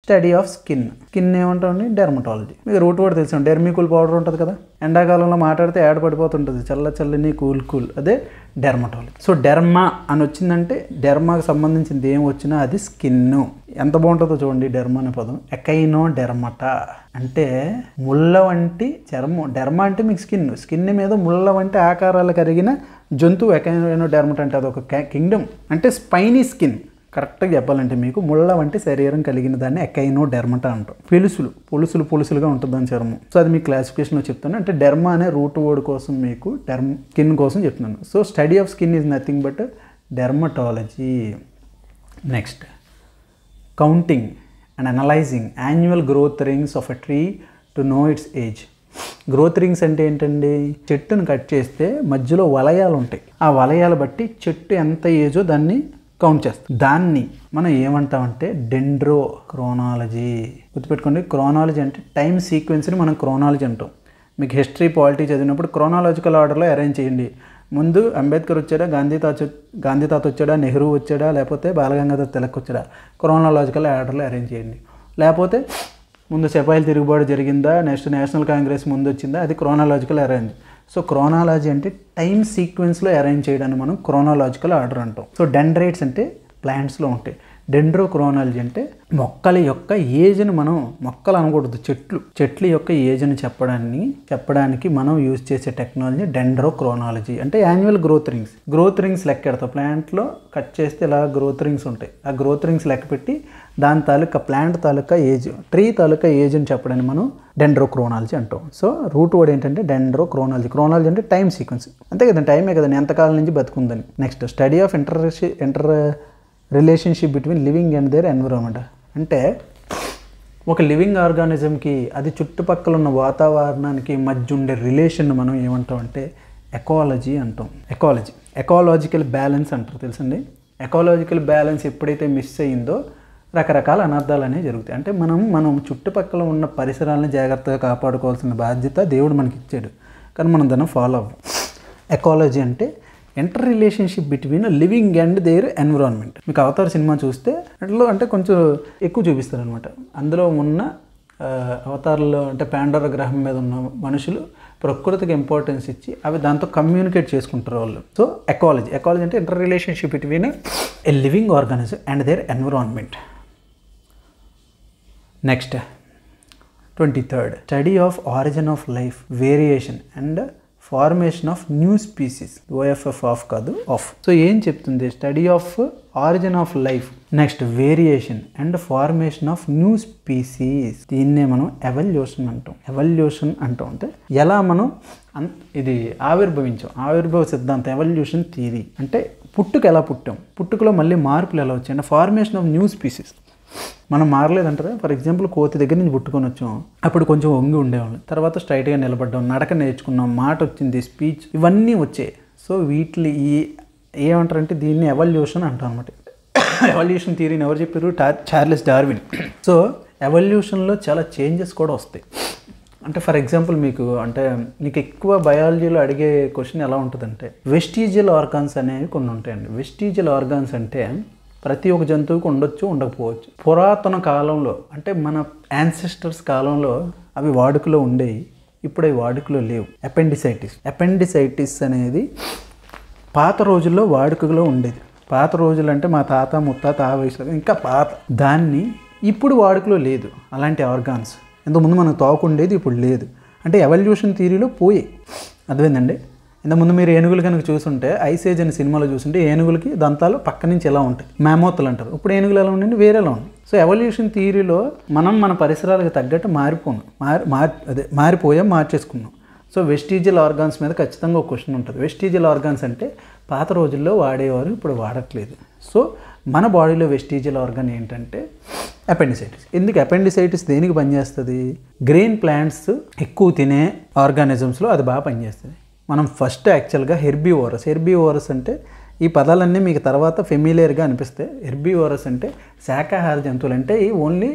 Study of skin. Skin ఏమంటామండి? Dermatology. మీకు root word తెలుసు, డెర్మికూల్ పౌడర్ ఉంటుంది కదా, ఎండాకాలంలో మాట్లాడితే యాడ్ పడిపోతుంటుంది, చల్లని కూల్, అదే డెర్మటాలజీ. సో డెర్మా అని వచ్చిందంటే డెర్మాకి సంబంధించింది ఏం వచ్చినా అది స్కిన్. ఎంత బాగుంటుందో చూడండి డెర్మా అనే పదం. ఎకైనో డెర్మటా అంటే ముళ్ళ వంటి చర్మం. డెర్మా అంటే మీకు స్కిన్ మీద ముళ్ళ వంటి ఆకారాలు కలిగిన జంతువు. ఎకైనో డెర్మటా అంటే అదొక కింగ్డమ్, అంటే స్పైనీ స్కిన్. కరెక్ట్గా చెప్పాలంటే మీకు ముళ్ళ వంటి శరీరం కలిగిన దాన్ని ఎకైనో డెర్మటా అంటాం. పొలుసులుగా ఉంటుంది దాని చర్మం. సో అది మీకు క్లాసిఫికేషన్లో చెప్తాను. అంటే డెర్మా అనే రూట్ వర్డ్ కోసం మీకు స్కిన్ కోసం చెప్తున్నాను. So study of skin is nothing but dermatology. Next, counting and analysing annual growth rings of a tree to know it's age. Growth rings అంటే ఏంటండి? చెట్టును కట్ చేస్తే మధ్యలో వలయాలు ఉంటాయి. ఆ వలయాలు బట్టి చెట్టు ఎంత ఏజో దాన్ని కౌంట్ చేస్తాం. దాన్ని మనం ఏమంటామంటే డెండ్రోక్రోనాలజీ. గుర్తుపెట్టుకోండి, క్రోనాలజీ అంటే టైం సీక్వెన్స్ని మనం క్రోనాలజీ అంటాం. మీకు హిస్టరీ, పాలిటీ చదివినప్పుడు క్రోనాలజికల్ ఆర్డర్లో అరేంజ్ చేయండి. ముందు అంబేద్కర్ వచ్చాడా, గాంధీ తాత వచ్చాడా, నెహ్రూ వచ్చాడా, లేకపోతే బాలగంగాధర్ తిలక్ వచ్చాడా, క్రోనాలజికల్ ఆర్డర్లో అరేంజ్ చేయండి. లేకపోతే ముందు సిపాయిల తిరుగుబాటు జరిగిందా, నెక్స్ట్ నేషనల్ కాంగ్రెస్ ముందు వచ్చిందా, అది క్రోనాలజికల్ అరేంజ్. సో క్రోనాలజీ అంటే టైం సీక్వెన్స్లో అరేంజ్ చేయడాన్ని మనం క్రోనాలజికల్ ఆర్డర్ అంటాం. సో డెండ్రైట్స్ అంటే ప్లాంట్స్లో ఉంటాయి. డెండ్రోక్రోనాలజీ అంటే మొక్కల యొక్క ఏజ్ని మనం, మొక్కలు అనకూడదు, చెట్ల యొక్క ఏజ్ని చెప్పడానికి మనం యూజ్ చేసే టెక్నాలజీ డెండ్రోక్రోనాలజీ. అంటే యాన్యువల్ గ్రోత్ రింగ్స్ లెక్కెడతాం. ప్లాంట్లో కట్ చేస్తే ఇలా గ్రోత్ రింగ్స్ ఉంటాయి. ఆ గ్రోత్ రింగ్స్ లెక్క పెట్టి దాని తాలూకా ప్లాంట్ తాలూకా ఏజ్, ట్రీ తాలూకా ఏజ్ అని చెప్పడానికి మనం డెండ్రోక్రోనాలజీ అంటాం. సో రూట్ వర్డ్ ఏంటంటే డెండ్రోక్రోనాలజీ. క్రోనాలజీ అంటే టైం సీక్వెన్స్. అంతే కదండి, టైమే కదండి, ఎంతకాలం నుంచి బతుకుందని. Next, study of interrelationship between living and their environment. అంటే ఒక లివింగ్ ఆర్గానిజంకి అది చుట్టుపక్కల ఉన్న వాతావరణానికి మధ్య ఉండే రిలేషన్ మనం ఏమంటామంటే ఎకాలజీ అంటాం. ఎకాలజికల్ బ్యాలెన్స్ అంటారు, తెలుసండి. ఎకాలజికల్ బ్యాలెన్స్ ఎప్పుడైతే మిస్ అయ్యిందో రకరకాల అనర్థాలు అనేవి జరుగుతాయి. అంటే మనం చుట్టుపక్కల ఉన్న పరిసరాలను జాగ్రత్తగా కాపాడుకోవాల్సిన బాధ్యత దేవుడు మనకి ఇచ్చాడు, కానీ మనం దాన్ని ఫాలో అవ్వం. ఎకాలజీ అంటే interrelationship between living and their environment. మీకు అవతార్ సినిమా చూస్తే అట్లా అంటే కొంచెం ఎక్కువ చూపిస్తారు అనమాట. అందులో ఉన్న అవతారంలో అంటే పాండోరా గ్రహం మీద ఉన్న మనుషులు ప్రకృతికి ఇంపార్టెన్స్ ఇచ్చి అవి దాంతో కమ్యూనికేట్ చేసుకుంటారు వాళ్ళు. సో ఎకాలజీ అంటే interrelationship between a living organism and their environment. Next, 23rd, study of origin of life, variation and formation of new species. OFF of కాదు, ఆఫ్. సో ఏం చెప్తుంది? Study of origin of life, next variation and formation of new species. దీన్నే మనం evolution అంటాం. అంటే ఎలా మనం ఇది ఆవిర్భవ సిద్ధాంతం, ఎవల్యూషన్ థియరీ. అంటే ఎలా పుట్టాం, పుట్టుకలో మళ్ళీ మార్పులు ఎలా వచ్చాయి, అంటే ఫార్మేషన్ ఆఫ్ న్యూ స్పీసీస్. మనం మారలేదంటారా? ఫర్ ఎగ్జాంపుల్, కోతి దగ్గర నుంచి పుట్టుకొని వచ్చాం, అప్పుడు కొంచెం వంగి ఉండేవాళ్ళం, తర్వాత స్ట్రైట్గా నిలబడ్డాం, నడక నేర్చుకున్నాం, మాట వచ్చింది, స్పీచ్, ఇవన్నీ వచ్చాయి. సో వీటిని ఏమంటారంటే దీన్ని ఎవల్యూషన్ అంటాం అనమాట. ఎవల్యూషన్ థియరీని ఎవరు చెప్పారు? Charles Darwin. సో ఎవల్యూషన్లో చాలా చేంజెస్ కూడా వస్తాయి. అంటే ఫర్ ఎగ్జాంపుల్ మీకు ఎక్కువ బయాలజీలో అడిగే క్వశ్చన్ ఎలా ఉంటుందంటే వెస్టీజియల్ ఆర్గాన్స్ అనేవి కొన్ని ఉంటాయండి. వెస్టీజియల్ ఆర్గాన్స్ అంటే ప్రతి ఒక్క జంతువుకి ఉండొచ్చు, ఉండకపోవచ్చు. పురాతన కాలంలో అంటే మన యాన్సెస్టర్స్ కాలంలో అవి వాడుకలో ఉండేవి, ఇప్పుడు అవి వాడుకలో లేవు. అపెండిసైటిస్ అనేది పాత రోజుల్లో వాడుకలో ఉండేది. పాత రోజులు అంటే మా తాత ముత్తాత ఆ వయసులో ఇంకా పాత, దాన్ని ఇప్పుడు వాడుకలో లేదు అలాంటి ఆర్గాన్స్. ఇంతకుముందు మనకు తోక ఉండేది, ఇప్పుడు లేదు. అంటే ఎవల్యూషన్ థియరీలో పోయి, అర్థమైందండి. ఇంతకుముందు మీరు ఏనుగులు కనుక చూసుంటే ఐస్ ఏజ్ అనే సినిమాలో చూసుంటే ఏనుగులకి దంతాలు పక్క నుంచి ఎలా ఉంటాయి, మ్యామోత్లు అంటారు. ఇప్పుడు ఏనుగులు ఎలా ఉండండి, వేరేలా ఉన్నాయి. సో ఎవల్యూషన్ థియరీలో మనం మన పరిసరాలకు తగ్గట్టు మార్చేసుకున్నాం. సో వెస్టీజియల్ ఆర్గాన్స్ మీద ఖచ్చితంగా ఒక క్వశ్చన్ ఉంటుంది. వెస్టీజియల్ ఆర్గాన్స్ అంటే పాత రోజుల్లో వాడేవారు, ఇప్పుడు వాడట్లేదు. సో మన బాడీలో వెస్టీజియల్ ఆర్గాన్ ఏంటంటే అపెండిసైటిస్. ఎందుకు అపెండిసైటిస్ దేనికి పనిచేస్తుంది? గ్రెయిన్ ప్లాంట్స్ ఎక్కువ తినే ఆర్గానిజమ్స్లో అది బాగా పనిచేస్తుంది. మనం ఫస్ట్ యాక్చువల్గా హెర్బీవోరస్ అంటే ఈ పదాలన్నీ మీకు తర్వాత ఫెమిలియర్గా అనిపిస్తాయి. హెర్బీవోరస్ అంటే శాకాహార జంతువులు, అంటే ఓన్లీ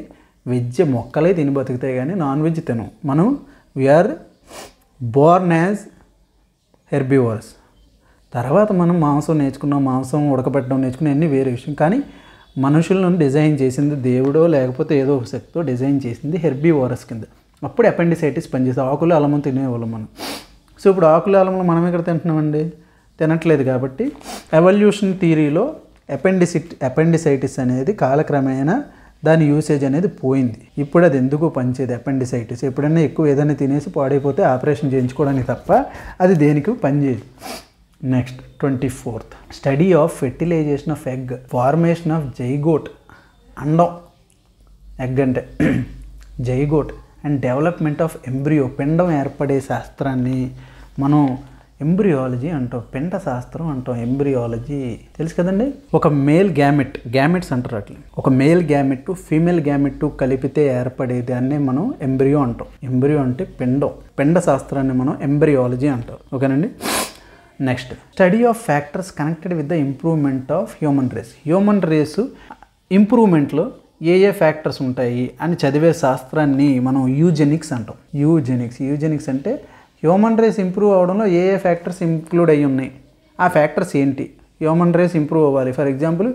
వెజ్ మొక్కలే తిని బతుకుతాయి కానీ నాన్ వెజ్ తినం. మనం వీఆర్ బోర్న్ యాజ్ హెర్బీవోరస్. తర్వాత మనం మాంసం నేర్చుకున్నాం, మాంసం ఉడకబెట్టడం నేర్చుకున్నాం, అన్నీ వేరే విషయం. కానీ మనుషులను డిజైన్ చేసింది దేవుడో లేకపోతే ఏదో ఒక శక్తితో డిజైన్ చేసింది హెర్బీవోరస్ కింద. అప్పుడు అపెండిసైటిస్ పనిచేస్తుంది. ఆకులు అలము తినేవాళ్ళం మనం. సో ఇప్పుడు ఆకులు అలములు మనం ఎక్కడ తింటున్నామండి? తినట్లేదు. కాబట్టి ఎవల్యూషన్ థియరీలో అపెండిసైటిస్ అనేది కాలక్రమేణా దాని యూసేజ్ అనేది పోయింది. ఇప్పుడు అది ఎందుకు పనిచేది అపెండిసైటిస్? ఎప్పుడైనా ఎక్కువ ఏదైనా తినేసి పాడైపోతే ఆపరేషన్ చేయించుకోవడానికి తప్ప అది దేనికి పనిచేయదు. Next 24th study of fertilisation of egg, formation of zygote, అండం ఎగ్ అంటే zygote, and development of embryo, పిండం ఏర్పడే శాస్త్రాన్ని మనం ఎంబ్రియాలజీ అంటాం, పిండ శాస్త్రం అంటాం. ఎంబ్రియాలజీ తెలుసు కదండి. ఒక మేల్ గ్యామెట్స్ అంటారు అట్లా. ఒక మేల్ గ్యామెట్ ఫీమేల్ గ్యామెట్ కలిపితే ఏర్పడేది అన్నీ మనం ఎంబ్రియో అంటాం. ఎంబ్రియో అంటే పిండ శాస్త్రాన్ని మనం ఎంబ్రియాలజీ అంటాం. ఓకేనండి. Next study of factors connected with the improvement of human race ఇంప్రూవ్మెంట్లో ఏ ఫ్యాక్టర్స్ ఉంటాయి అని చదివే శాస్త్రాన్ని మనం యూజెనిక్స్ అంటాం. యూజెనిక్స్ అంటే హ్యూమన్ రేస్ ఇంప్రూవ్ అవ్వడంలో ఏ ఫ్యాక్టర్స్ ఇంక్లూడ్ అయ్యి ఉన్నాయి, ఆ ఫ్యాక్టర్స్ ఏంటి, హ్యూమన్ రేస్ ఇంప్రూవ్ అవ్వాలి. ఫర్ ఎగ్జాంపుల్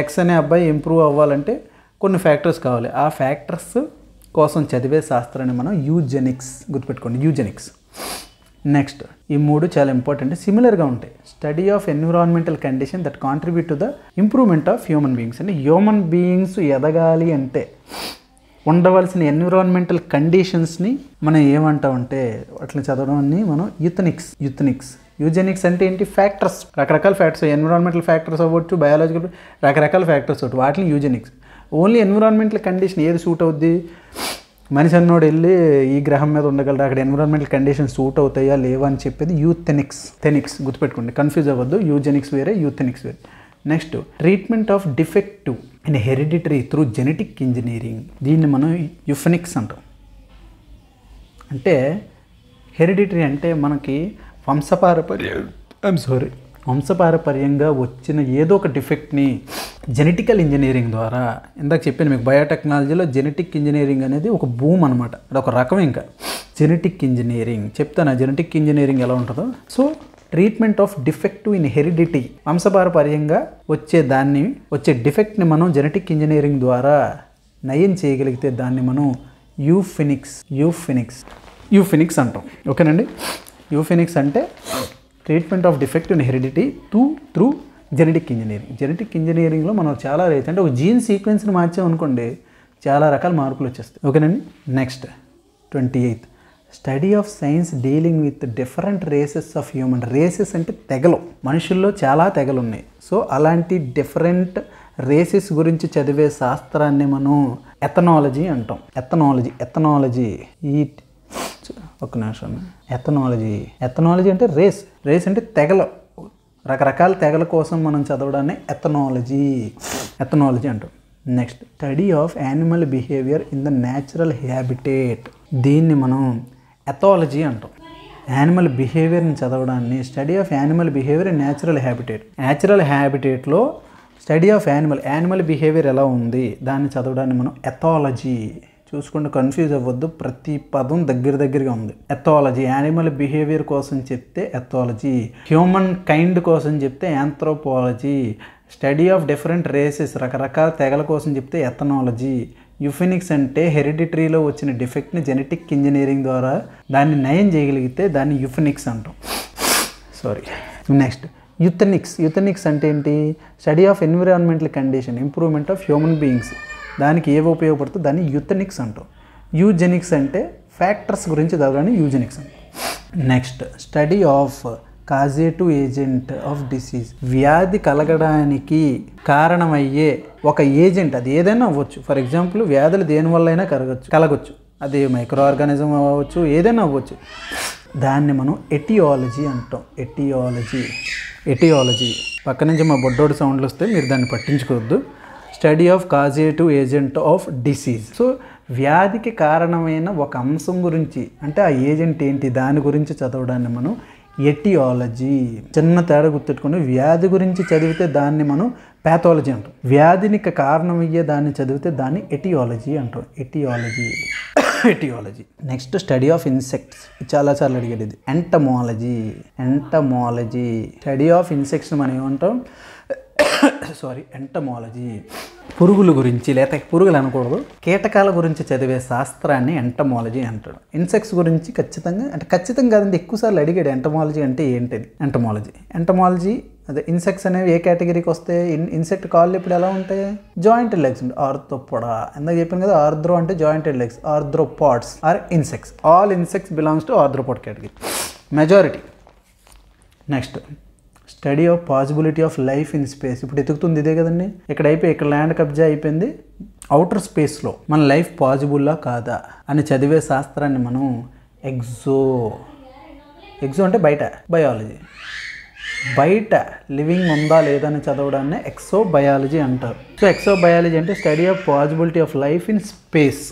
ఎక్స్ అనే అబ్బాయి ఇంప్రూవ్ అవ్వాలంటే కొన్ని ఫ్యాక్టర్స్ కావాలి. ఆ ఫ్యాక్టర్స్ కోసం చదివే శాస్త్రాన్ని మనం యూజెనిక్స్, గుర్తుపెట్టుకోండి యూజెనిక్స్. నెక్స్ట్ ఈ మూడు చాలా ఇంపార్టెంట్, సిమిలర్గా ఉంటాయి. Study of environmental condition that contribute to the improvement of human beings. అంటే హ్యూమన్ బీయింగ్స్ ఎదగాలి అంటే ఉండవలసిన ఎన్విరాన్మెంటల్ కండిషన్స్ని మనం ఏమంటామంటే అట్లా చదవడాన్ని మనం యూజెనిక్స్ అంటే ఏంటి? ఫ్యాక్టర్స్, రకరకాల ఫ్యాక్టర్స్, ఎన్విరాన్మెంటల్ ఫ్యాక్టర్స్ అవ్వచ్చు, బయాలజికల్ రకరకాల ఫ్యాక్టర్స్ అవ్వచ్చు, వాటిని యూజెనిక్స్. ఓన్లీ ఎన్విరాన్మెంటల్ కండిషన్ ఏది సూట్ అవుద్ది, మనిషి అన్నోడు వెళ్ళి ఈ గ్రహం మీద ఉండగలరు, అక్కడ ఎన్విరాన్మెంటల్ కండిషన్స్ సూట్ అవుతాయా లేవా అని చెప్పేది యూథెనిక్స్. గుర్తుపెట్టుకోండి, కన్ఫ్యూజ్ అవ్వద్దు. యూజెనిక్స్ వేరే, యూథెనిక్స్ వేరే. Next treatment of defective in hereditary through genetic engineering, దీన్ని మనం యుఫెనిక్స్ అంటాం. అంటే హెరిడిటరీ అంటే మనకి వంశపారపర్యంగా వచ్చిన ఏదో ఒక డిఫెక్ట్ని జెనెటికల్ ఇంజనీరింగ్ ద్వారా, ఇందాక చెప్పాను మీకు బయోటెక్నాలజీలో జెనెటిక్ ఇంజనీరింగ్ అనేది ఒక భూమి అనమాట, అది ఒక రకం. ఇంకా జెనెటిక్ ఇంజనీరింగ్ చెప్తాను, జెనెటిక్ ఇంజనీరింగ్ ఎలా ఉంటుందో. So treatment of defective in heredity, వంశపారపర్యంగా వచ్చే డిఫెక్ట్ని మనం జెనెటిక్ ఇంజనీరింగ్ ద్వారా నయం చేయగలిగితే దాన్ని మనం యూఫెనిక్స్ అంటాం. ఓకేనండి. యూఫెనిక్స్ అంటే treatment of defect in heredity through genetic ఇంజనీరింగ్లో మనం చాలా రైతు అంటే ఒక జీన్ సీక్వెన్స్ని మార్చామనుకోండి చాలా రకాల మార్పులు వచ్చేస్తాయి. ఓకేనండి. Next 28th study of science dealing with different races of human. Races అంటే తెగలు, మనుషుల్లో చాలా తెగలు ఉన్నాయి. సో అలాంటి డిఫరెంట్ రేసెస్ గురించి చదివే శాస్త్రాన్ని మనం ఎథనాలజీ అంటాం. ఎథనాలజీ ఒక నిమిషం. ఎథనాలజీ అంటే రేస్ అంటే తెగలు, రకరకాల తెగల కోసం మనం చదవడాన్ని ఎథనాలజీ అంటాం. Next study of animal behaviour in the natural habitat, దీన్ని మనం ఎథాలజీ అంటాం. యానిమల్ బిహేవియర్ని చదవడాన్ని study of animal behaviour in natural హ్యాబిటేట్లో స్టడీ ఆఫ్ యానిమల్ బిహేవియర్ ఎలా ఉంది దాన్ని చదవడాన్ని మనం ఎథాలజీ. చూసుకుంటే కన్ఫ్యూజ్ అవ్వద్దు, ప్రతి పదం దగ్గరగా ఉంది. ఎథాలజీ యానిమల్ బిహేవియర్ కోసం చెప్తే ఎథాలజీ, హ్యూమన్ కైండ్ కోసం చెప్తే anthropology, study of different races రకరకాల తెగల కోసం చెప్తే ఎథనాలజీ. యుఫెనిక్స్ అంటే హెరిడిటరీలో వచ్చిన డిఫెక్ట్ని జెనెటిక్ ఇంజనీరింగ్ ద్వారా దాన్ని నయం చేయగలిగితే దాన్ని యుఫెనిక్స్ అంటాం. నెక్స్ట్ యుథెనిక్స్ అంటే ఏంటి? Study of environmental condition improvement of human beings, దానికి ఏవి ఉపయోగపడుతుందో దాన్ని యుథెనిక్స్ అంటాం. యూజెనిక్స్ అంటే ఫ్యాక్టర్స్ గురించి చదవడాన్ని యూజెనిక్స్ అంటాం. Next study of causative agent of disease, వ్యాధి కలగడానికి కారణమయ్యే ఒక ఏజెంట్, అది ఏదైనా అవ్వచ్చు. ఫర్ ఎగ్జాంపుల్ వ్యాధులు దేనివల్ల అయినా కలగొచ్చు, అది మైక్రో ఆర్గానిజం అవ్వచ్చు, ఏదైనా అవ్వచ్చు. దాన్ని మనం ఎటియాలజీ అంటాం. ఎటియాలజీ పక్క నుంచి మా బొడ్డోడు సౌండ్లు వస్తే మీరు దాన్ని పట్టించుకోవద్దు. Study of causative agent of disease. So వ్యాధికి కారణమైన ఒక అంశం గురించి, అంటే ఆ ఏజెంట్ ఏంటి దాని గురించి చదవడాన్ని మనం ఎటియాలజీ. చిన్న తేడా గుర్తుపెట్టుకుని, వ్యాధి గురించి చదివితే దాన్ని మనం ప్యాథాలజీ అంటాం, వ్యాధినికి కారణమయ్యే దాన్ని చదివితే దాన్ని ఎటియాలజీ అంటాం. Etiology. Next study of insects, చాలాసార్లు అడిగేది ఇది. ఎంటమాలజీ. స్టడీ ఆఫ్ ఇన్సెక్ట్స్ మనం ఏమంటాం? ఎంటమాలజీ. పురుగుల గురించి, లేకపోతే పురుగులు అనకూడదు, కీటకాల గురించి చదివే శాస్త్రాన్ని ఎంటమాలజీ అంటాడు. ఇన్సెక్ట్స్ గురించి ఖచ్చితంగా కాదండి, ఎక్కువసార్లు అడిగాడు ఎంటమాలజీ అంటే ఏంటని. ఎంటమాలజీ అదే ఇన్సెక్ట్స్ అనేవి ఏ కేటగిరీకి వస్తాయి? ఇన్సెక్ట్ కాళ్ళు ఇప్పుడు ఎలా ఉంటాయి? జాయింటెడ్ లెగ్స్ ఉంటాయి. ఆర్థ్రోపోడా ఇందాక చెప్పాను కదా, ఆర్థ్రో అంటే jointed legs, arthropods are insects. All insects belongs to arthropod category, majority. Next, study of possibility of life in space. ఇప్పుడు ఎతుకుతుంది ఇదే కదండి. ఇక్కడ ల్యాండ్ కబ్జా అయిపోయింది, అవుటర్ స్పేస్లో మన లైఫ్ పాసిబుల్లా కాదా అని చదివే శాస్త్రాన్ని మనం ఎగ్జో అంటే బయట, బయాలజీ, బయట లివింగ్ ఉందా లేదా అని చదవడాన్ని ఎక్సోబయాలజీ అంటారు. సో ఎక్సోబయాలజీ అంటే study of possibility of life in space.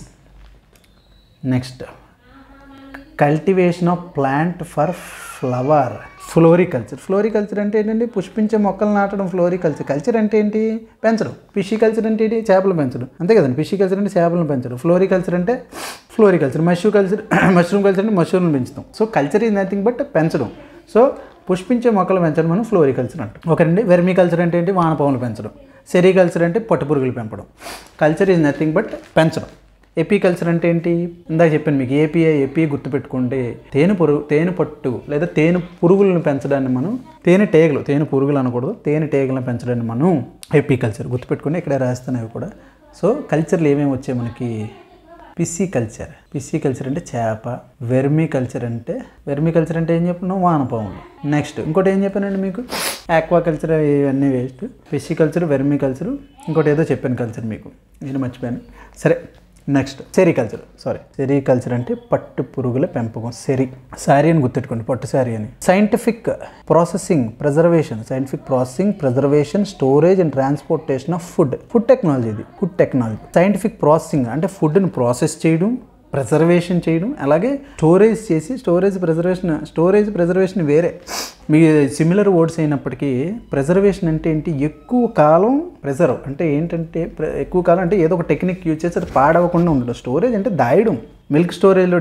Next, cultivation of plant for flower, floriculture అంటే ఏంటండి? పుష్పించే మొక్కలు నాటడం ఫ్లోరికల్చర్. కల్చర్ అంటే ఏంటి? పెంచడం. ఫిషికల్చర్ అంటే ఏంటి? చేపలు పెంచడం, అంతే కదండి. ఫిషికల్చర్ అంటే చేపలను పెంచడం, ఫ్లోరికల్చర్ అంటే ఫ్లోరికల్చర్, మష్రూమ్ కల్చర్ అంటే మష్రూమ్ని పెంచుతాం. So culture is nothing but పెంచడం. సో పుష్పించే మొక్కలు పెంచడం మనం ఫ్లోరికల్చర్ అంటాం. ఓకేనండి. వెర్మికల్చర్ అంటే ఏంటి? వానపాములు పెంచడం. సెరికల్చర్ అంటే పట్టుపురుగులు పెంపడం. కల్చర్ ఈజ్ నథింగ్ బట్ పెంచడం. ఎపీకల్చర్ అంటే ఏంటి? ఇందాక చెప్పాను మీకు, ఏపీ గుర్తుపెట్టుకుంటే తేనె పట్టు లేదా తేనె పురుగులను పెంచడాన్ని మనం తేనె పురుగులు అనకూడదు, తేనెటీగలను పెంచడాన్ని మనం ఎపీకల్చర్ గుర్తుపెట్టుకుంటే ఇక్కడే రాస్తున్నాయి కూడా. సో కల్చర్లు ఏమేమి వచ్చాయి మనకి? పిస్సికల్చర్ అంటే చేప, వెర్మికల్చర్ అంటే ఏం చెప్పినాం? వానపాములు. నెక్స్ట్ ఇంకోటి ఏం చెప్పానండి మీకు? ఆక్వాకల్చర్, ఇవన్నీ వేస్ట్. పిస్సికల్చర్, వెర్మికల్చర్, ఇంకోటి ఏదో చెప్పాను కల్చర్ మీకు, నేను మర్చిపోయాను. సరే, నెక్స్ట్ సెరికల్చర్ అంటే పట్టు పురుగుల పెంపకం. శారీ అని గుర్తెట్టుకోండి, పట్టు శారీ అని. Scientific processing, preservation, storage and transportation of food technology. ఇది ఫుడ్ టెక్నాలజీ. సైంటిఫిక్ ప్రాసెసింగ్ అంటే ఫుడ్ని ప్రాసెస్ చేయడం, ప్రిజర్వేషన్ చేయడం, అలాగే స్టోరేజ్ చేసి ప్రిజర్వేషన్ వేరే, మీ సిమిలర్ వర్డ్స్ అయినప్పటికీ ప్రిజర్వేషన్ అంటే ఏంటి? ఎక్కువ కాలం ప్రిజర్వ్ అంటే ఏంటంటే ఎక్కువ కాలం అంటే ఏదో ఒక టెక్నిక్ యూజ్ చేసి అది పాడవకుండా ఉండడం. స్టోరేజ్ అంటే దాయడం. మిల్క్ స్టోరేజ్లో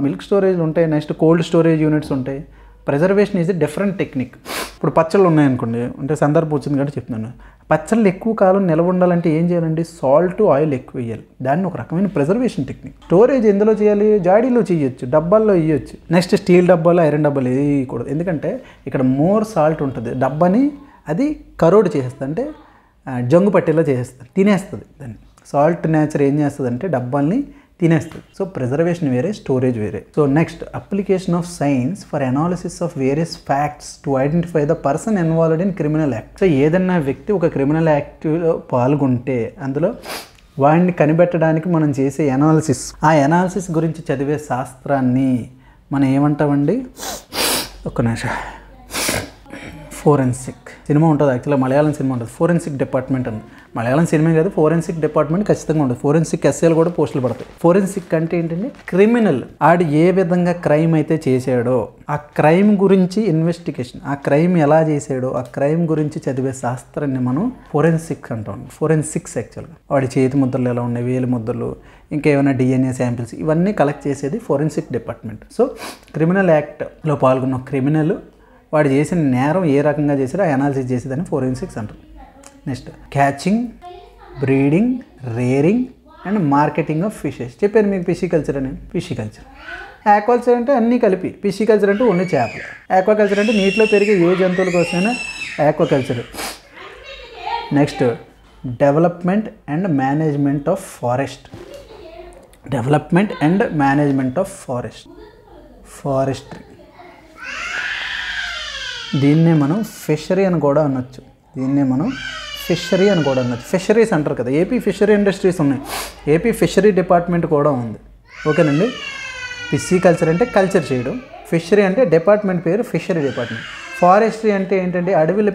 మిల్క్ స్టోరేజ్లు ఉంటాయి, నెక్స్ట్ కోల్డ్ స్టోరేజ్ యూనిట్స్ ఉంటాయి. Preservation is a different technique. ఇప్పుడు పచ్చళ్ళు ఉన్నాయనుకోండి, అంటే సందర్భం వచ్చింది కాబట్టి చెప్తున్నాను. పచ్చళ్ళు ఎక్కువ కాలం నిలవ ఉండాలంటే ఏం చేయాలండి? సాల్ట్, ఆయిల్ ఎక్కువ వేయాలి. దాన్ని ఒక రకమైన ప్రిజర్వేషన్ టెక్నిక్. స్టోరేజ్ ఎందులో చేయాలి? జాడీలో చేయొచ్చు, డబ్బాల్లో వేయచ్చు. నెక్స్ట్ స్టీల్ డబ్బాలు, ఐరన్ డబ్బాలు వేయకూడదు. ఎందుకంటే ఇక్కడ మోర్ సాల్ట్ ఉంటుంది. డబ్బాని అది కరోడ్ చేసేస్తుంది, అంటే జంగు పట్టేలా చేసేస్తుంది, తినేస్తుంది. దాన్ని సాల్ట్ నేచర్ ఏం చేస్తుంది అంటే డబ్బాల్ని తినేస్తుంది. సో ప్రిజర్వేషన్ వేరే, స్టోరేజ్ వేరే. So next, application of science for analysis of various facts to identify the person involved in criminal act. So ఏదన్నా వ్యక్తి ఒక క్రిమినల్ యాక్ట్లో పాల్గొంటే అందులో వాడిని కనిపెట్టడానికి మనం చేసే అనాలిసిస్, ఆ అనాలిసిస్ గురించి చదివే శాస్త్రాన్ని మనం ఏమంటామండి? ఒక్క నిమిషం. ఫోరెన్సిక్ సినిమా ఉంటుంది, యాక్చువల్గా మలయాళం సినిమా ఉంటుంది, ఫోరెన్సిక్ డిపార్ట్మెంట్ అని. మలయాళం సినిమా కాదు, ఫోరెన్సిక్ డిపార్ట్మెంట్ ఖచ్చితంగా ఉంటుంది. ఫోరెన్సిక్ ఎస్ఏలు కూడా పోస్టులు పడతాయి. ఫోరెన్సిక్ అంటే ఏంటంటే క్రిమినల్, ఆడు ఏ విధంగా క్రైమ్ అయితే చేశాడో ఆ క్రైమ్ గురించి ఇన్వెస్టిగేషన్, ఆ క్రైమ్ ఎలా చేశాడో ఆ క్రైమ్ గురించి చదివే శాస్త్రాన్ని మనం ఫోరెన్సిక్ అంటాం. ఫోరెన్సిక్స్ యాక్చువల్గా వాడి చేతి ముద్రలు ఎలా ఉన్నాయి, వేలు ముద్రలు, ఇంకేమైనా డిఎన్ఏ శాంపిల్స్, ఇవన్నీ కలెక్ట్ చేసేది ఫోరెన్సిక్ డిపార్ట్మెంట్. సో క్రిమినల్ యాక్ట్లో పాల్గొన్న క్రిమినల్ వాడు చేసిన నేరం ఏ రకంగా చేశారో ఆ అనాలిసిస్ చేసేదాన్ని ఫోరెన్సిక్స్ అంటారు. Next, catching, breeding, rearing and marketing of fishes. చెప్పాను మీకు పిసికల్చర్ అని. ఆక్వాకల్చర్ అంటే అన్నీ కలిపి, పిసికల్చర్ అంటే ఓన్లీ చేపలు, ఆక్వాకల్చర్ అంటే నీటిలో పెరిగే ఏ జంతువుల కోసమైనా aquaculture. Next, development and management of forestry. దీన్నే మనం ఫిషరీ అని కూడా అనొచ్చు. ఫిషరీస్ అంటారు కదా, ఏపీ ఫిషరీ ఇండస్ట్రీస్ ఉన్నాయి, ఏపీ ఫిషరీ డిపార్ట్మెంట్ కూడా ఉంది. ఓకేనండి. పిసికల్చర్ అంటే కల్చర్ చేయడం, ఫిషరీ అంటే డిపార్ట్మెంట్ పేరు ఫిషరీ డిపార్ట్మెంట్. ఫారెస్ట్రీ అంటే ఏంటంటే అడవిలు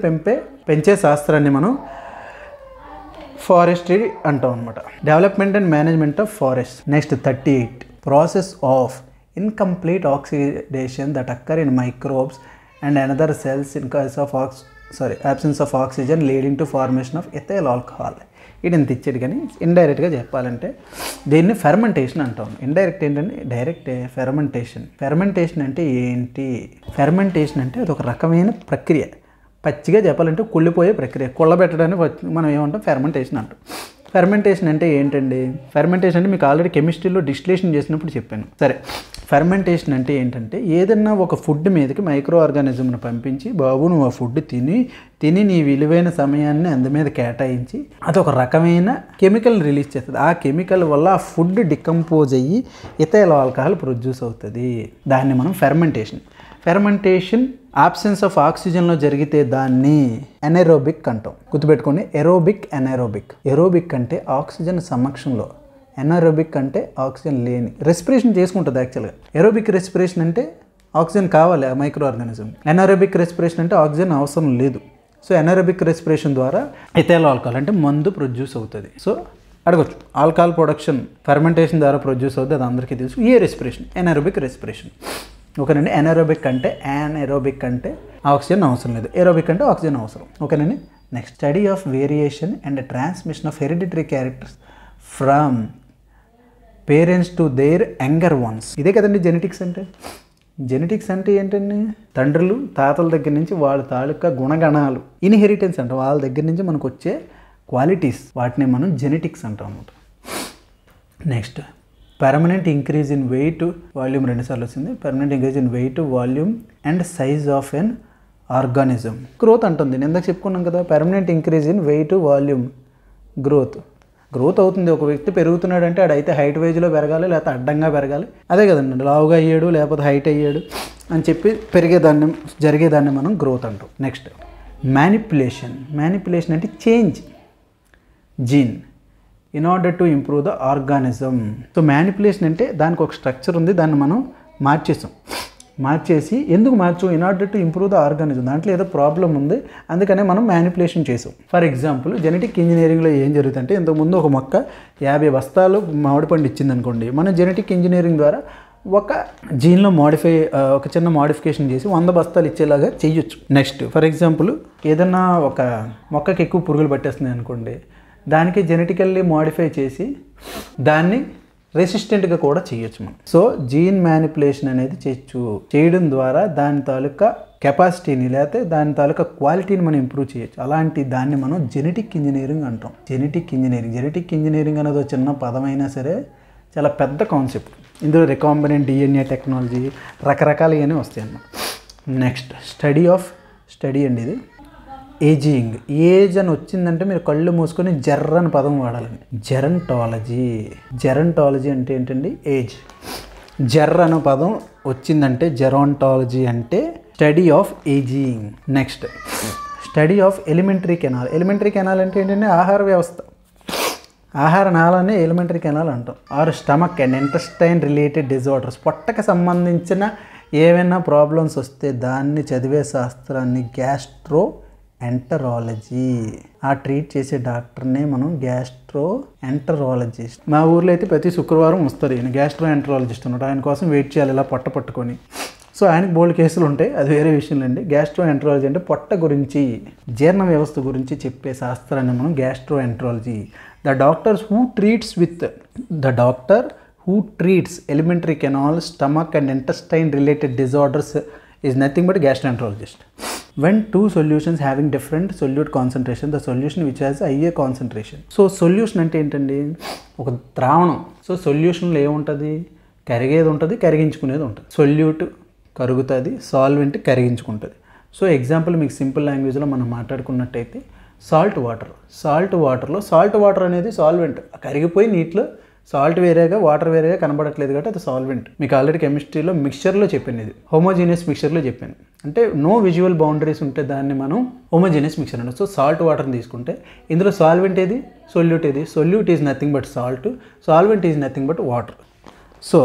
పెంచే శాస్త్రాన్ని మనం ఫారెస్ట్రీ అంటాం అనమాట. Development and management of forest. Next 38, process of incomplete oxidation that అక్కర్ in microbes and another cells in case of absence of oxygen leading to formation of ethyl alcohol. ఇది ఇంత ఇచ్చేది, కానీ ఇండైరెక్ట్గా చెప్పాలంటే దీన్ని ఫెర్మెంటేషన్ అంటాం. ఇండైరెక్ట్ ఏంటంటే డైరెక్ట్ ఫెర్మెంటేషన్ అంటే ఏంటి? ఫెర్మెంటేషన్ అంటే అది ఒక రకమైన ప్రక్రియ. పచ్చిగా చెప్పాలంటే కుళ్ళిపోయే ప్రక్రియ. కుళ్ళబెట్టడానికి మనం ఏమంటాం? ఫెర్మెంటేషన్ అంటాం. ఫెర్మెంటేషన్ అంటే ఏంటండి? ఫెర్మెంటేషన్ అంటే మీకు ఆల్రెడీ కెమిస్ట్రీలో డిస్టిలేషన్ చేసినప్పుడు చెప్పాను. సరే, ఫెర్మెంటేషన్ అంటే ఏంటంటే ఏదన్నా ఒక ఫుడ్ మీదకి మైక్రో ఆర్గానిజంను పంపించి, బాబు నువ్వు ఆ ఫుడ్ తిని నీ విలువైన సమయాన్ని అందు మీద కేటాయించి అది ఒక రకమైన కెమికల్ రిలీజ్ చేస్తుంది. ఆ కెమికల్ వల్ల ఆ ఫుడ్ డికంపోజ్ అయ్యి ఇథైల్ ఆల్కహాల్ ప్రొడ్యూస్ అవుతుంది. దాన్ని మనం ఫెర్మెంటేషన్ ఆబ్సెన్స్ ఆఫ్ ఆక్సిజన్లో జరిగితే దాన్ని ఎనైరోబిక్ అంటాం. గుర్తుపెట్టుకోండి, ఎరోబిక్ అంటే ఆక్సిజన్ సమక్షంలో, ఎనైరోబిక్ అంటే ఆక్సిజన్ లేని. రెస్పిరేషన్ చేసుకుంటుంది యాక్చువల్గా. ఎరోబిక్ రెస్పిరేషన్ అంటే ఆక్సిజన్ కావాలి ఆ మైక్రో ఆర్గానిజం. ఎనైరోబిక్ రెస్పిరేషన్ అంటే ఆక్సిజన్ అవసరం లేదు. సో ఎనైరోబిక్ రెస్పిరేషన్ ద్వారా ఇథైల్ ఆల్కహాల్ అంటే మందు ప్రొడ్యూస్ అవుతుంది. సో అడగచ్చు, ఆల్కహాల్ ప్రొడక్షన్ ఫెర్మెంటేషన్ ద్వారా ప్రొడ్యూస్ అవుతుంది, అది అందరికీ తెలుసు. ఏ రెస్పిరేషన్? Anaerobic respiration. ఓకేనండి. ఎనైరోబిక్ అంటే ఆక్సిజన్ అవసరం లేదు, ఏరోబిక్ అంటే ఆక్సిజన్ అవసరం. ఓకేనండి. Next, study of variation and transmission of hereditary characters from parents to their younger once. ఇదే కదండి జెనెటిక్స్ అంటే. జెనెటిక్స్ అంటే ఏంటండి? తండ్రులు తాతల దగ్గర నుంచి వాళ్ళ తాలూకా గుణగణాలు, ఇన్హెరిటెన్స్ అంటాం. వాళ్ళ దగ్గర నుంచి మనకు వచ్చే క్వాలిటీస్, వాటిని మనం జెనెటిక్స్ అంటాం అన్నమాట. Next, permanent increase in weight volume, రెండుసార్లు వచ్చింది. Permanent increase in weight volume and size of an organism. Growth అంటుంది, నేను ఇందాక చెప్పుకున్నాం కదా. Permanent increase in weight volume, growth అవుతుంది. ఒక వ్యక్తి పెరుగుతున్నాడు అంటే ఆడైతే హైట్ వైజ్లో పెరగాలి, లేకపోతే అడ్డంగా పెరగాలి. అదే కదండి, లావుగా అయ్యాడు లేకపోతే హైట్ అయ్యాడు అని చెప్పి జరిగేదాన్ని మనం గ్రోత్ అంటాం. నెక్స్ట్, మ్యానిపులేషన్ అంటే change gene in order to improve the organism. So manipulation అంటే దానికి ఒక స్ట్రక్చర్ ఉంది, దాన్ని మనం మార్చేసి ఎందుకు మార్చాం? In order to improve the organism. దాంట్లో ఏదో ప్రాబ్లం ఉంది, అందుకనే మనం మ్యానిపులేషన్ చేసాం. ఫర్ ఎగ్జాంపుల్, జెనెటిక్ ఇంజనీరింగ్లో ఏం జరుగుతుందంటే, ఇంతకుముందు ఒక మొక్క 50 బస్తాలు మామిడి పండు ఇచ్చింది అనుకోండి. మనం జెనెటిక్ ఇంజనీరింగ్ ద్వారా ఒక జీన్లో ఒక చిన్న మోడిఫికేషన్ చేసి 100 బస్తాలు ఇచ్చేలాగా చేయొచ్చు. నెక్స్ట్, ఫర్ ఎగ్జాంపుల్, ఏదన్నా ఒక మొక్కకి ఎక్కువ పురుగులు పట్టేస్తుంది అనుకోండి, దానికి జెనెటికల్లీ మోడిఫై చేసి దాన్ని రెసిస్టెంట్గా కూడా చేయొచ్చు మనం. సో జీన్ మ్యానిపులేషన్ అనేది చేయడం ద్వారా దాని తాలూకా కెపాసిటీని లేకపోతే దాని తాలూకా క్వాలిటీని మనం ఇంప్రూవ్ చేయొచ్చు. అలాంటి దాన్ని మనం జెనెటిక్ ఇంజనీరింగ్ అంటాం. జెనెటిక్ ఇంజనీరింగ్ అనేది ఒక చిన్న పదమైనా సరే చాలా పెద్ద కాన్సెప్ట్. ఇందులో రికాంబినెంట్ డిఎన్ఏ టెక్నాలజీ రకరకాలుగానే వస్తాయి అన్నమాట. నెక్స్ట్, స్టడీ అండి ఇది. ఏజ్ అని వచ్చిందంటే మీరు కళ్ళు మూసుకొని అని పదం వాడాలని. జెరంటాలజీ అంటే ఏంటండి? ఏజ్. అనే పదం వచ్చిందంటే జెరాంటాలజీ అంటే study of ageing. Next, study of elementary canal అంటే ఏంటంటే ఆహార వ్యవస్థ. ఆహార నాళాన్ని ఎలిమెంటరీ కెనాల్ అంటాం. Or stomach and intestine related disorders. పొట్టకు సంబంధించిన ఏమైనా ప్రాబ్లమ్స్ వస్తే దాన్ని చదివే శాస్త్రాన్ని గ్యాస్ట్రో ఎంటరాలజీ. ఆ ట్రీట్ చేసే డాక్టర్నే మనం గ్యాస్ట్రో ఎంటరాలజిస్ట్. మా ఊర్లో అయితే ప్రతి శుక్రవారం వస్తారు ఈయన, గ్యాస్ట్రో ఎంటరాలజిస్ట్ అన్నమాట. ఆయన కోసం వెయిట్ చేయాలి ఇలా పొట్ట పట్టుకొని. సో ఆయనకు బోల్డ్ కేసులు ఉంటాయి, అది వేరే విషయం అండి. గ్యాస్ట్రో ఎంటరాలజీ అంటే పొట్ట గురించి, జీర్ణ వ్యవస్థ గురించి చెప్పే శాస్త్రాన్ని మనం gastro enterology. The doctor who treats elementary canal, stomach and intestine related disorders is nothing but gastroenterologist. When two solutions having different solute concentration, the solution which has higher concentration. So solution అంటే ఏంటండి? ఒక ద్రావణం. So సొల్యూషన్లో ఏముంటుంది? కరిగేది ఉంటుంది, కరిగించుకునేది ఉంటుంది. Solute కరుగుతుంది, solvent కరిగించుకుంటుంది. So example మీకు సింపుల్ లాంగ్వేజ్లో మనం మాట్లాడుకున్నట్టయితే సాల్ట్ వాటర్ అనేది సాల్వెంట్. కరిగిపోయి నీటిలో సాల్ట్ వేరేగా వాటర్ వేరేగా కనబడట్లేదు కాబట్టి అది సాల్వెంట్. మీకు ఆల్రెడీ కెమిస్ట్రీలో మిక్స్చర్లో చెప్పాను, ఇది హోమోజీనియస్ మిక్స్చర్లో చెప్పాను. అంటే నో విజువల్ బౌండరీస్ ఉంటే దాన్ని మనం హోమోజీనియస్ మిక్స్చర్ అంటాం. సో సాల్ట్ వాటర్ని తీసుకుంటే ఇందులో సాల్వెంట్ ఏది, సొల్యూట్ ఏది? Solute is nothing but salt, solvent is nothing but water. So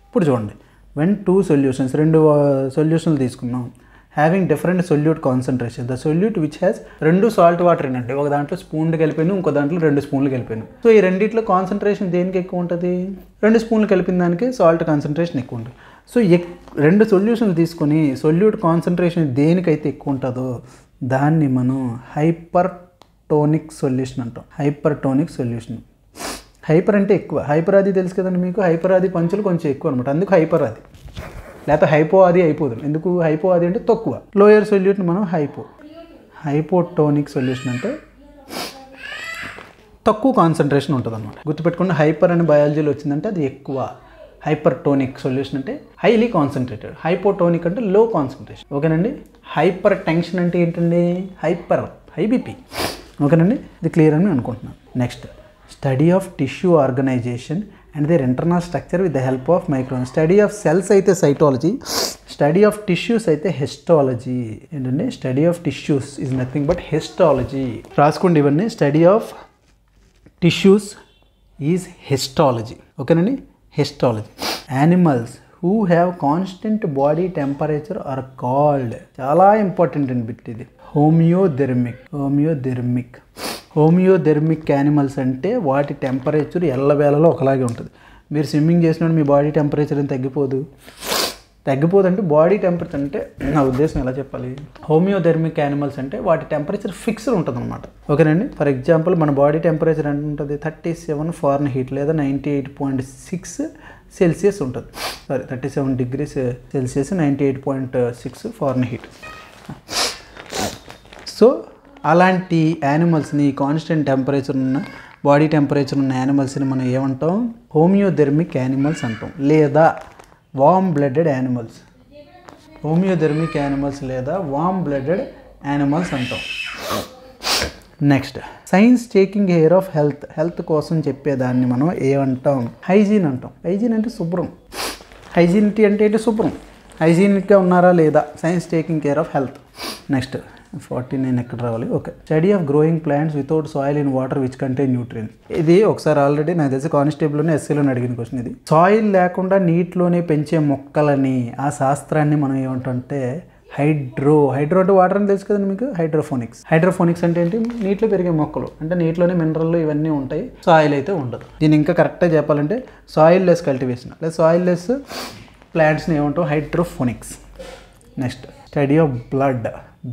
ఇప్పుడు చూడండి, వెన్ టూ సొల్యూషన్స్, రెండు సొల్యూషన్లు తీసుకున్నాం, having different solute concentration. The solute which has, రెండు సాల్ట్ వాటర్ ఏంటంటే ఒక దాంట్లో స్పూన్లు కలిపాను, ఇంకో దాంట్లో 2 స్పూన్లు కలిపాను. సో ఈ రెండిట్లో కాన్సన్ట్రేషన్ దేనికి ఎక్కువ ఉంటుంది? 2 స్పూన్లు కలిపిన దానికి సాల్ట్ కాన్సన్ట్రేషన్ ఎక్కువ ఉంటుంది. సో 2 సొల్యూషన్లు తీసుకొని సొల్యూట్ కాన్సన్ట్రేషన్ దేనికైతే ఎక్కువ ఉంటుందో దాన్ని మనం హైపర్టోనిక్ సొల్యూషన్ అంటాం. హైపర్ అంటే ఎక్కువ. హైపర్ ఆది తెలుసు కదండి మీకు, హైపర్ ఆది పంచులు కొంచెం ఎక్కువ అనమాట, అందుకు హైపర్ ఆది. లేకపోతే హైపో ఆది అయిపోతుంది. ఎందుకు హైపో ఆది అంటే తక్కువ. లోయర్ సొల్యూట్ని మనం హైపోటోనిక్ సొల్యూషన్ అంటే తక్కువ కాన్సన్ట్రేషన్ ఉంటుంది అనమాట. గుర్తుపెట్టుకుని హైపర్ అని బయాలజీలో వచ్చిందంటే అది ఎక్కువ. హైపర్టోనిక్ సొల్యూషన్ అంటే హైలీ కాన్సన్ట్రేటెడ్. హైపోటోనిక్ అంటే లో కాన్సన్ట్రేషన్. ఓకేనండి. హైపర్ టెన్షన్ అంటే ఏంటండి? High BP. ఓకేనండి. ఇది క్లియర్ అని అనుకుంటున్నాను. Next, study of tissue organisation and their internal structure with the help of micron. Study of cells అయితే సైటాలజీ, స్టడీ ఆఫ్ టిష్యూస్ అయితే హిస్టాలజీ. ఏంటండి? Study of tissues is nothing but histology. రాసుకోండి ఇవన్నీ. Study of tissues is histology. ఓకేనండి. Histology. Animals who have constant body temperature are called, చాలా important అండి bit ఇది, హోమియోథెర్మిక్ animals అంటే వాటి టెంపరేచర్ ఎల్లవేళలో ఒకలాగే ఉంటుంది. మీరు స్విమ్మింగ్ చేసినప్పుడు మీ బాడీ టెంపరేచర్ ఏం తగ్గిపోదంటే బాడీ టెంపరేచర్ అంటే నా ఉద్దేశం ఎలా చెప్పాలి, హోమియోథెర్మిక్ యానిమల్స్ అంటే వాటి టెంపరేచర్ ఫిక్స్డ్ ఉంటుంది అనమాట. ఓకేనండి. ఫర్ ఎగ్జాంపుల్ మన బాడీ టెంపరేచర్ ఎంత ఉంటుంది? 37 ఫారెన్హీట్ లేదా 98.6 సెల్సియస్ ఉంటుంది. 37 డిగ్రీస్ సెల్సియస్, 98.6 ఫారెన్హీట్. సో అలాంటి యానిమల్స్ని, కాన్స్టెంట్ టెంపరేచర్ ఉన్న బాడీ టెంపరేచర్ ఉన్న యానిమల్స్ని మనం ఏమంటాం? హోమియోథెర్మిక్ యానిమల్స్ అంటాం, లేదా వామ్ బ్లడెడ్ యానిమల్స్. హోమియోథెర్మిక్ యానిమల్స్ లేదా వామ్ బ్లడెడ్ యానిమల్స్ అంటాం. Next, science taking care of health కోసం చెప్పేదాన్ని మనం ఏమంటాం? హైజీన్ అంటాం. హైజీన్ అంటే శుభ్రం. హైజీనిటీ అంటే ఏంటి? శుభ్రం. హైజీనిక్గా ఉన్నారా లేదా? Science taking care of health. Next 49 ఎక్కడ రావాలి? Okay. Study of growing plants without soil in water which contain nutrients. ఇది ఒకసారి ఆల్రెడీ నాకు తెలిసి కానిస్టేబుల్లోనే ఎస్సీలోనే అడిగిన క్వశ్చన్ ఇది. సాయిల్ లేకుండా నీటిలోనే పెంచే మొక్కలని, ఆ శాస్త్రాన్ని మనం ఏమంటే హైడ్రో అంటే వాటర్ అని తెలుసు కదండి మీకు. హైడ్రోఫోనిక్స్ అంటే ఏంటి? నీటిలో పెరిగే మొక్కలు అంటే నీటిలోనే మినరల్ ఇవన్నీ ఉంటాయి, సాయిల్ అయితే ఉండదు. దీన్ని ఇంకా కరెక్ట్గా చెప్పాలంటే సాయిల్ లెస్ కల్టివేషన్ లేదా సాయిల్ లెస్ ప్లాంట్స్ని ఏమంటాం? Hydroponics. Next, study of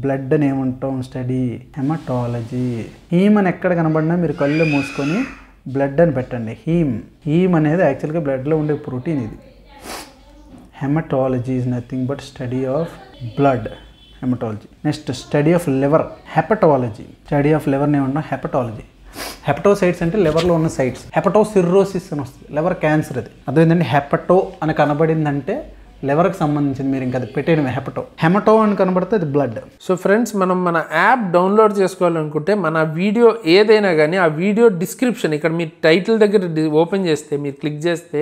blood అని ఏమంటాం? Study haematology. హీమ్ అని ఎక్కడ కనబడినా మీరు కళ్ళు మూసుకొని బ్లడ్ అని పెట్టండి. హీమ్ అనేది యాక్చువల్గా బ్లడ్లో ఉండే ప్రోటీన్. ఇది haematology is nothing but study of blood, haematology. Next, study of liver, hepatology. Study of లివర్ని ఏమంటాం? హెపటాలజీ. హెపటోసైట్స్ అంటే లివర్లో ఉన్న సైట్స్. హెపటోసిర్రోసిస్ అని వస్తుంది, లివర్ క్యాన్సర్. అది అదేంటంటే హెపటో అని కనబడిందంటే లివర్కి సంబంధించింది. మీరు ఇంకా అది పెట్టేయడమే. హెమటో అని కనబడితే అది బ్లడ్. సో ఫ్రెండ్స్, మన యాప్ డౌన్లోడ్ చేసుకోవాలనుకుంటే మన వీడియో ఏదైనా కానీ ఆ వీడియో డిస్క్రిప్షన్ ఇక్కడ మీరు టైటిల్ దగ్గర ఓపెన్ చేస్తే, మీరు క్లిక్ చేస్తే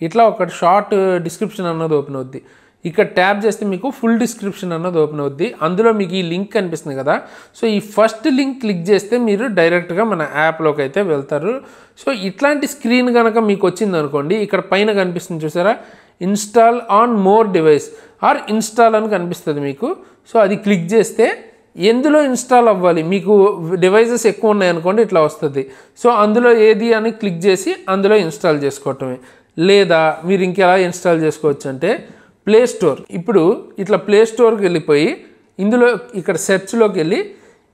ఇట్లా ఒక షార్ట్ డిస్క్రిప్షన్ అన్నది ఓపెన్ అవుద్ది. ఇక్కడ ట్యాప్ చేస్తే మీకు ఫుల్ డిస్క్రిప్షన్ అన్నది ఓపెన్ అవుద్ది. అందులో మీకు ఈ లింక్ కనిపిస్తుంది కదా. సో ఈ ఫస్ట్ లింక్ క్లిక్ చేస్తే మీరు డైరెక్ట్గా మన యాప్లోకి అయితే వెళ్తారు. సో ఇట్లాంటి స్క్రీన్ కనుక మీకు వచ్చింది అనుకోండి, ఇక్కడ పైన కనిపిస్తుంది చూసారా, install on more device are install అని కనిపిస్తుంది మీకు. సో అది క్లిక్ చేస్తే ఎందులో ఇన్స్టాల్ అవ్వాలి, మీకు డివైజెస్ ఎక్కువ ఉన్నాయనుకోండి ఇట్లా వస్తుంది. సో అందులో ఏది అని క్లిక్ చేసి అందులో ఇన్స్టాల్ చేసుకోవటమే. లేదా మీరు ఇంకెలా ఇన్స్టాల్ చేసుకోవచ్చు అంటే ప్లే స్టోర్. ఇప్పుడు ఇట్లా ప్లే స్టోర్కి వెళ్ళిపోయి ఇందులో ఇక్కడ సెర్చ్లోకి వెళ్ళి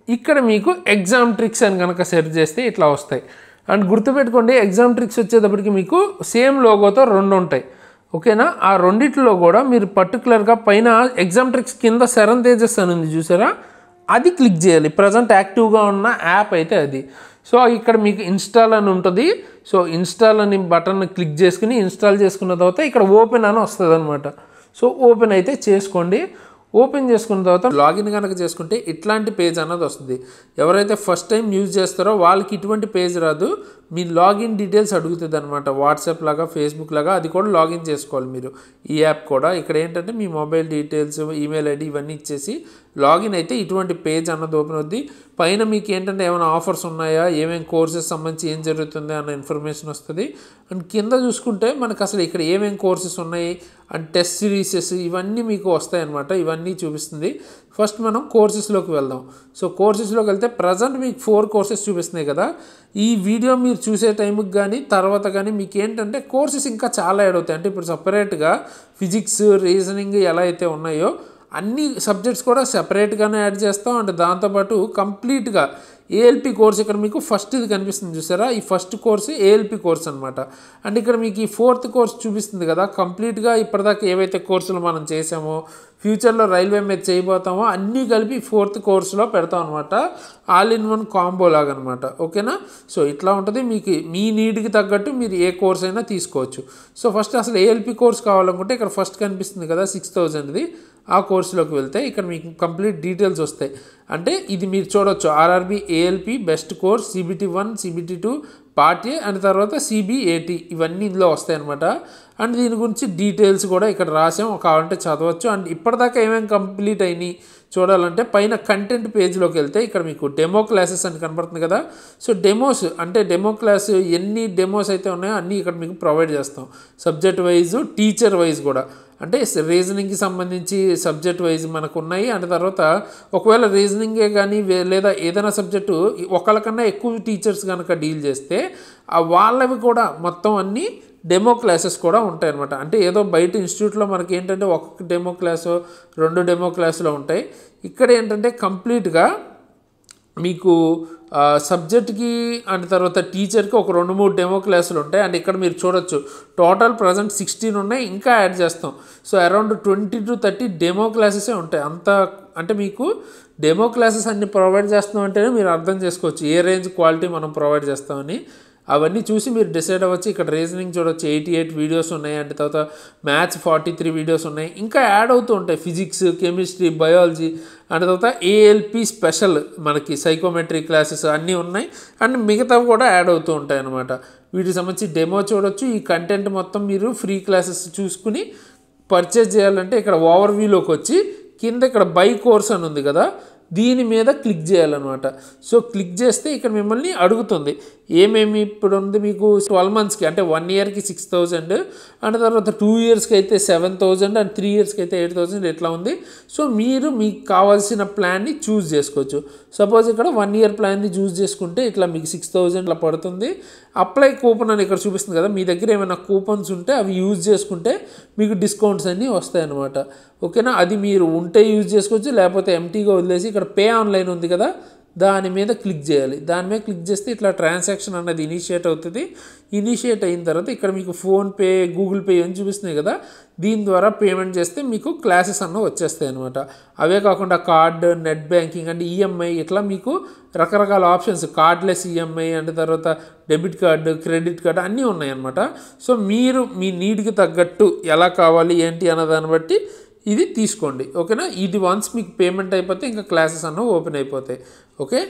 ఇక్కడ మీకు ఎగ్జామ్ ట్రిక్స్ అని కనుక సెర్చ్ చేస్తే ఇట్లా వస్తాయి. అండ్ గుర్తుపెట్టుకోండి, ఎగ్జామ్ ట్రిక్స్ వచ్చేటప్పటికి మీకు సేమ్ లోగోతో 2 ఉంటాయి. ఓకేనా? ఆ రెండిట్లో కూడా మీరు పర్టికులర్గా పైన ఎగ్జామ్ ట్రిక్స్ కింద సెరన్ తేజస్ అని ఉంది చూసారా, అది క్లిక్ చేయాలి. ప్రజెంట్ యాక్టివ్గా ఉన్న యాప్ అయితే అది. సో ఇక్కడ మీకు ఇన్స్టాల్ అని ఉంటుంది. సో ఇన్స్టాల్ అని బటన్ క్లిక్ చేసుకుని ఇన్స్టాల్ చేసుకున్న తర్వాత ఇక్కడ ఓపెన్ అని వస్తుంది అనమాట. సో ఓపెన్ అయితే చేసుకోండి. ఓపెన్ చేసుకున్న తర్వాత లాగిన్ కనుక చేసుకుంటే ఇట్లాంటి పేజ్ అన్నది వస్తుంది. ఎవరైతే ఫస్ట్ టైం యూజ్ చేస్తారో వాళ్ళకి ఇటువంటి పేజ్ రాదు. మీ లాగిన్ డీటెయిల్స్ అడుగుతుంది అనమాట. వాట్సాప్ లాగా, ఫేస్బుక్ లాగా అది కూడా లాగిన్ చేసుకోవాలి మీరు. ఈ యాప్ కూడా ఇక్కడ ఏంటంటే మీ మొబైల్ డీటెయిల్స్, ఈమెయిల్ ఐడి ఇవన్నీ ఇచ్చేసి లాగిన్ అయితే ఇటువంటి పేజ్ అన్నది ఓపెన్ అవుద్ది. పైన మీకు ఏంటంటే ఏమైనా ఆఫర్స్ ఉన్నాయా, ఏమేమి కోర్సెస్ సంబంధించి ఏం జరుగుతుంది అన్న ఇన్ఫర్మేషన్ వస్తుంది. అండ్ కింద చూసుకుంటే మనకు అసలు ఇక్కడ ఏమేమి కోర్సెస్ ఉన్నాయి అండ్ టెస్ట్ సిరీసెస్ ఇవన్నీ మీకు వస్తాయన్నమాట. ఇవన్నీ చూపిస్తుంది. ఫస్ట్ మనం కోర్సెస్లోకి వెళ్దాం. సో కోర్సెస్లోకి వెళ్తే ప్రజెంట్ మీకు 4 కోర్సెస్ చూపిస్తున్నాయి కదా. ఈ వీడియో మీరు చూసే టైంకి కానీ తర్వాత కానీ మీకు ఏంటంటే కోర్సెస్ ఇంకా చాలా యాడ్ అవుతాయి. అంటే ఇప్పుడు సపరేట్గా ఫిజిక్స్, రీజనింగ్ ఎలా అయితే ఉన్నాయో అన్ని సబ్జెక్ట్స్ కూడా సెపరేట్గానే యాడ్ చేస్తాం. అండ్ దాంతోపాటు కంప్లీట్గా ఏఎల్పి కోర్స్ ఇక్కడ మీకు ఫస్ట్ ఇది కనిపిస్తుంది చూసారా, ఈ ఫస్ట్ కోర్సు ఏఎల్పి కోర్స్ అనమాట. అండ్ ఇక్కడ మీకు ఈ 4th కోర్స్ చూపిస్తుంది కదా, కంప్లీట్గా ఇప్పటిదాకా ఏవైతే కోర్సులు మనం చేసామో ఫ్యూచర్లో రైల్వే మీద చేయబోతామో అన్నీ కలిపి 4th కోర్సులో పెడతాం అనమాట. ఆల్ ఇన్ వన్ కాంబో లాగా అనమాట. ఓకేనా, సో ఇట్లా ఉంటుంది. మీకు మీ నీడ్కి తగ్గట్టు మీరు ఏ కోర్స్ అయినా తీసుకోవచ్చు. సో ఫస్ట్ అసలు ఏఎల్పి కోర్స్ కావాలనుకుంటే ఇక్కడ ఫస్ట్ కనిపిస్తుంది కదా 6000ది, ఆ కోర్సులోకి వెళ్తే ఇక్కడ మీకు కంప్లీట్ డీటెయిల్స్ వస్తాయి. అంటే ఇది మీరు చూడొచ్చు, RRB ALP best course CBT 1 CBT 2 part A and తర్వాత CBAT ఇవన్నీ ఇందులో వస్తాయి అనమాట. అండ్ దీని గురించి డీటెయిల్స్ కూడా ఇక్కడ రాసాం, కావాలంటే చదవచ్చు. అండ్ ఇప్పటిదాకా ఏమేమి కంప్లీట్ అయినాయి చూడాలంటే పైన కంటెంట్ పేజ్లోకి వెళ్తే ఇక్కడ మీకు డెమో క్లాసెస్ అని కనపడుతుంది కదా. సో డెమోస్ అంటే డెమో క్లాస్ ఎన్ని డెమోస్ అయితే ఉన్నాయో అన్నీ ఇక్కడ మీకు ప్రొవైడ్ చేస్తాం, సబ్జెక్ట్ వైజ్ టీచర్ వైజ్ కూడా. అంటే రీజనింగ్కి సంబంధించి సబ్జెక్ట్ వైజ్ మనకు ఉన్నాయి. అండ్ తర్వాత ఒకవేళ రీజనింగే కానీ లేదా ఏదైనా సబ్జెక్టు ఒకళ్ళకన్నా ఎక్కువ టీచర్స్ కనుక డీల్ చేస్తే వాళ్ళవి కూడా మొత్తం అన్నీ డెమో క్లాసెస్ కూడా ఉంటాయి అనమాట. అంటే ఏదో బయట ఇన్స్టిట్యూట్లో మనకి ఏంటంటే ఒక్కొక్క డెమో క్లాసు 2 డెమో క్లాసులు ఉంటాయి. ఇక్కడ ఏంటంటే కంప్లీట్గా మీకు సబ్జెక్ట్కి అండ్ తర్వాత టీచర్కి ఒక 2-3 డెమో క్లాసులు ఉంటాయి. అండ్ ఇక్కడ మీరు చూడొచ్చు టోటల్ ప్రజెంట్ 16 ఉన్నాయి, ఇంకా యాడ్ చేస్తాం. సో అరౌండ్ 20 to 30 డెమో క్లాసెసే ఉంటాయి. అంత అంటే మీకు డెమో క్లాసెస్ అన్ని ప్రొవైడ్ చేస్తాం అంటేనే మీరు అర్థం చేసుకోవచ్చు ఏ రేంజ్ క్వాలిటీ మనం ప్రొవైడ్ చేస్తామని. అవన్నీ చూసి మీరు డిసైడ్ అవ్వచ్చు. ఇక్కడ రీజనింగ్ చూడవచ్చు 88 వీడియోస్ ఉన్నాయి. అండ్ తర్వాత మ్యాథ్స్ 43 వీడియోస్ ఉన్నాయి, ఇంకా యాడ్ అవుతూ ఉంటాయి ఫిజిక్స్, కెమిస్ట్రీ, బయాలజీ. అండ్ తర్వాత ఏఎల్పి స్పెషల్ మనకి సైకోమెట్రీ క్లాసెస్ అన్నీ ఉన్నాయి. అండ్ మిగతావి కూడా యాడ్ అవుతూ ఉంటాయి అన్నమాట. వీటికి సంబంధించి డెమో చూడొచ్చు. ఈ కంటెంట్ మొత్తం మీరు ఫ్రీ క్లాసెస్ చూసుకుని పర్చేజ్ చేయాలంటే ఇక్కడ ఓవర్వ్యూలోకి వచ్చి కింద ఇక్కడ బై కోర్స్ అని ఉంది కదా, దీని మీద క్లిక్ చేయాలన్నమాట. సో క్లిక్ చేస్తే ఇక్కడ మిమ్మల్ని అడుగుతుంది ఏమేమి ఇప్పుడు ఉంది మీకు 12 monthsకి అంటే 1 yearకి 6000 అండ్ తర్వాత 2 yearsకి అయితే 7000 అండ్ 3 yearsకి అయితే 8000 ఎట్లా ఉంది. సో మీరు మీకు కావాల్సిన ప్లాన్ని చూస్ చేసుకోవచ్చు. సపోజ్ ఇక్కడ 1 year ప్లాన్ని చూస్ చేసుకుంటే ఇట్లా మీకు 6000 ఇట్లా పడుతుంది. అప్లై కూపన్ అని ఇక్కడ చూపిస్తుంది కదా, మీ దగ్గర ఏమైనా కూపన్స్ ఉంటే అవి యూజ్ చేసుకుంటే మీకు డిస్కౌంట్స్ అన్నీ వస్తాయి అన్నమాట. ఓకేనా, అది మీరు ఉంటే యూజ్ చేసుకోవచ్చు, లేకపోతే ఎంటీగా వదిలేసి ఇక్కడ పే ఆన్లైన్ ఉంది కదా దాని మీద క్లిక్ చేయాలి. దాని మీద క్లిక్ చేస్తే ఇట్లా ట్రాన్సాక్షన్ అన్నది ఇనిషియేట్ అవుతుంది. ఇనిషియేట్ అయిన తర్వాత ఇక్కడ మీకు ఫోన్పే, గూగుల్ పే అని చూపిస్తున్నాయి కదా, దీని ద్వారా పేమెంట్ చేస్తే మీకు క్లాసెస్ అన్న వచ్చేస్తాయి అనమాట. అవే కాకుండా card, net banking and EMI ఇట్లా మీకు రకరకాల ఆప్షన్స్, కార్డ్లెస్ ఈఎంఐ అండ్ తర్వాత డెబిట్ కార్డు, క్రెడిట్ కార్డు అన్నీ ఉన్నాయన్నమాట. సో మీరు మీ నీడ్కి తగ్గట్టు ఎలా కావాలి ఏంటి అన్న దాన్ని బట్టి ఇది తీసుకోండి. ఓకేనా, ఇది వన్స్ మీకు పేమెంట్ అయిపోతే ఇంకా క్లాసెస్ అన్న ఓపెన్ అయిపోతాయి. ఓకే.